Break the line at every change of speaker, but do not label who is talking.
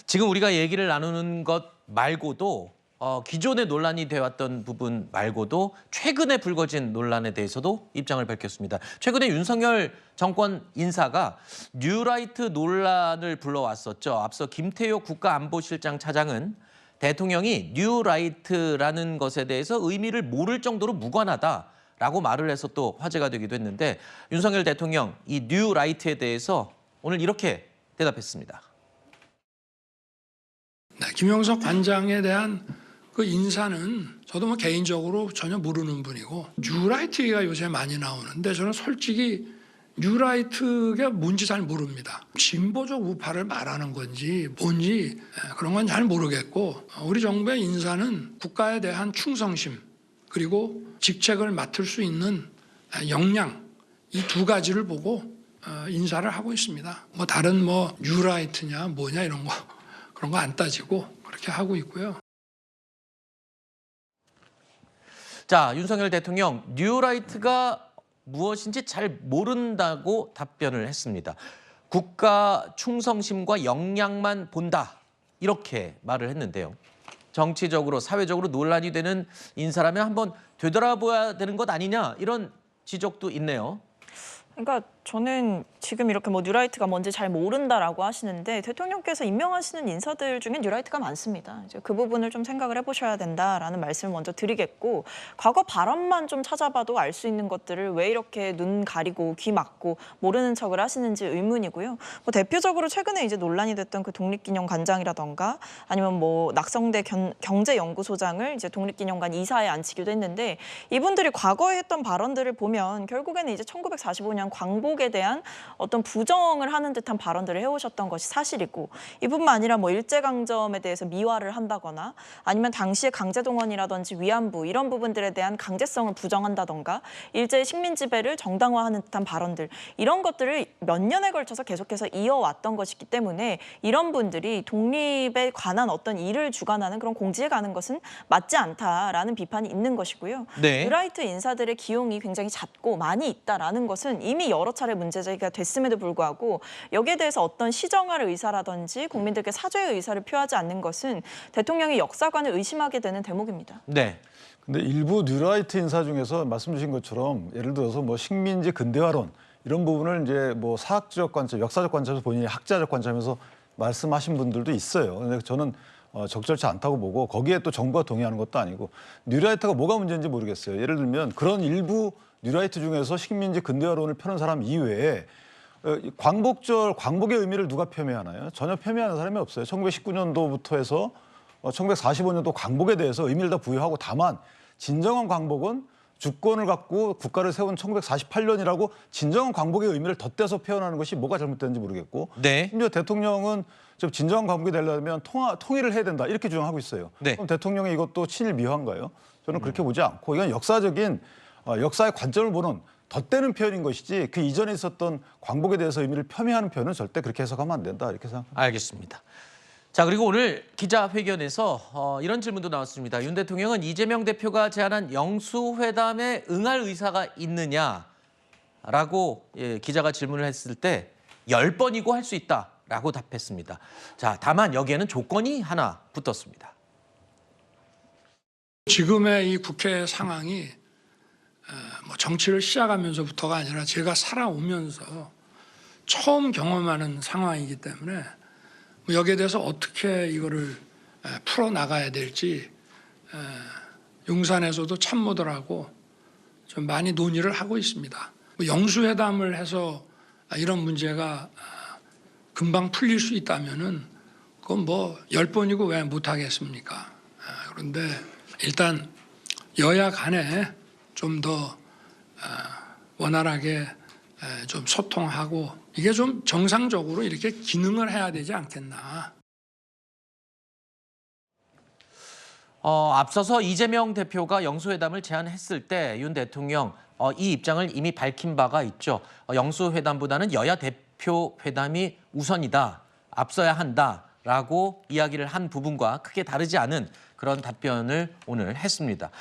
지금 우리가 얘기를 나누는 것 말고도 기존에 논란이 되어왔던 부분 말고도 최근에 불거진 논란에 대해서도 입장을 밝혔습니다. 최근에 윤석열 정권 인사가 뉴라이트 논란을 불러왔었죠. 앞서 김태효 국가안보실장 차장은 대통령이 뉴라이트라는 것에 대해서 의미를 모를 정도로 무관하다라고 말을 해서 또 화제가 되기도 했는데 윤석열 대통령 이 뉴라이트에 대해서 오늘 이렇게 대답했습니다.
네, 김용석 관장에 대한 그 인사는 저도 뭐 개인적으로 전혀 모르는 분이고 뉴라이트가 요새 많이 나오는데 저는 솔직히 뉴라이트가 뭔지 잘 모릅니다. 진보적 우파를 말하는 건지 뭔지 그런 건 잘 모르겠고 우리 정부의 인사는 국가에 대한 충성심 그리고 직책을 맡을 수 있는 역량 이 두 가지를 보고 인사를 하고 있습니다. 뭐 다른 뭐 뉴라이트냐 뭐냐 이런 거 그런 거 안 따지고 그렇게 하고 있고요.
자, 윤석열 대통령 뉴라이트가 무엇인지 잘 모른다고 답변을 했습니다. 국가 충성심과 역량만 본다 이렇게 말을 했는데요. 정치적으로 사회적으로 논란이 되는 인사라면 한번 되돌아봐야 되는 것 아니냐 이런 지적도 있네요.
그러니까 저는 지금 이렇게 뭐 뉴라이트가 뭔지 잘 모른다라고 하시는데 대통령께서 임명하시는 인사들 중에 뉴라이트가 많습니다. 이제 그 부분을 좀 생각을 해보셔야 된다라는 말씀을 먼저 드리겠고 과거 발언만 좀 찾아봐도 알 수 있는 것들을 왜 이렇게 눈 가리고 귀 막고 모르는 척을 하시는지 의문이고요. 뭐 대표적으로 최근에 이제 논란이 됐던 그 독립기념관장이라던가 아니면 뭐 낙성대 경제연구소장을 이제 독립기념관 이사에 앉히기도 했는데 이분들이 과거에 했던 발언들을 보면 결국에는 이제 1945년 광복에 대한 어떤 부정을 하는 듯한 발언들을 해오셨던 것이 사실이고 이뿐만 아니라 뭐 일제강점에 대해서 미화를 한다거나 아니면 당시의 강제동원이라든지 위안부 이런 부분들에 대한 강제성을 부정한다던가 일제의 식민지배를 정당화하는 듯한 발언들 이런 것들을 몇 년에 걸쳐서 계속해서 이어왔던 것이기 때문에 이런 분들이 독립에 관한 어떤 일을 주관하는 그런 공지에 가는 것은 맞지 않다라는 비판이 있는 것이고요.
네.
뉴라이트 인사들의 기용이 굉장히 잦고 많이 있다라는 것은 이미 여러 차례 문제제기가 됐음에도 불구하고 여기에 대해서 어떤 시정할 의사라든지 국민들께 사죄의 의사를 표하지 않는 것은 대통령의 역사관을 의심하게 되는 대목입니다.
네.
근데 일부 뉴라이트 인사 중에서 말씀 주신 것처럼 예를 들어서 뭐 식민지 근대화론 이런 부분을 이제 뭐 사학적 관점, 역사적 관점에서 본인이 학자적 관점에서 말씀하신 분들도 있어요. 근데 저는 적절치 않다고 보고 거기에 또 정부가 동의하는 것도 아니고 뉴라이트가 뭐가 문제인지 모르겠어요. 예를 들면 그런 일부 뉴라이트 중에서 식민지 근대화론을 펴는 사람 이외에 광복절, 광복의 의미를 누가 폄훼하나요? 전혀 폄훼하는 사람이 없어요. 1919년도부터 해서 1945년도 광복에 대해서 의미를 다 부여하고 다만 진정한 광복은 주권을 갖고 국가를 세운 1948년이라고 진정한 광복의 의미를 덧대서 표현하는 것이 뭐가 잘못됐는지 모르겠고
네.
심지어 대통령은 좀 진정한 광복이 되려면 통일을 해야 된다 이렇게 주장하고 있어요.
네.
그럼 대통령이 이것도 친일 미화인가요? 저는 그렇게 보지 않고 이건 역사적인 역사의 관점을 보는 덧대는 표현인 것이지 그 이전에 있었던 광복에 대해서 의미를 폄훼하는 표현은 절대 그렇게 해석하면 안 된다 이렇게 생각합니다.
알겠습니다. 자, 그리고 오늘 기자회견에서 이런 질문도 나왔습니다. 윤 대통령은 이재명 대표가 제안한 영수회담에 응할 의사가 있느냐라고 기자가 질문을 했을 때 10번이고 할 수 있다라고 답했습니다. 자, 다만 여기에는 조건이 하나 붙었습니다.
지금의 이 국회 상황이 뭐 정치를 시작하면서부터가 아니라 제가 살아오면서 처음 경험하는 상황이기 때문에 여기에 대해서 어떻게 이거를 풀어나가야 될지 용산에서도 참모들하고 좀 많이 논의를 하고 있습니다. 영수회담을 해서 이런 문제가 금방 풀릴 수 있다면은 그건 뭐 10번이고 왜 못하겠습니까? 그런데 일단 여야 간에 좀 더 원활하게 좀 소통하고 이게 좀 정상적으로 이렇게 기능을 해야 되지 않겠나.
앞서서 이재명 대표가 영수회담을 제안했을 때 윤 대통령 이 입장을 이미 밝힌 바가 있죠. 영수회담보다는 여야 대표 회담이 우선이다, 앞서야 한다라고 이야기를 한 부분과 크게 다르지 않은 그런 답변을 오늘 했습니다.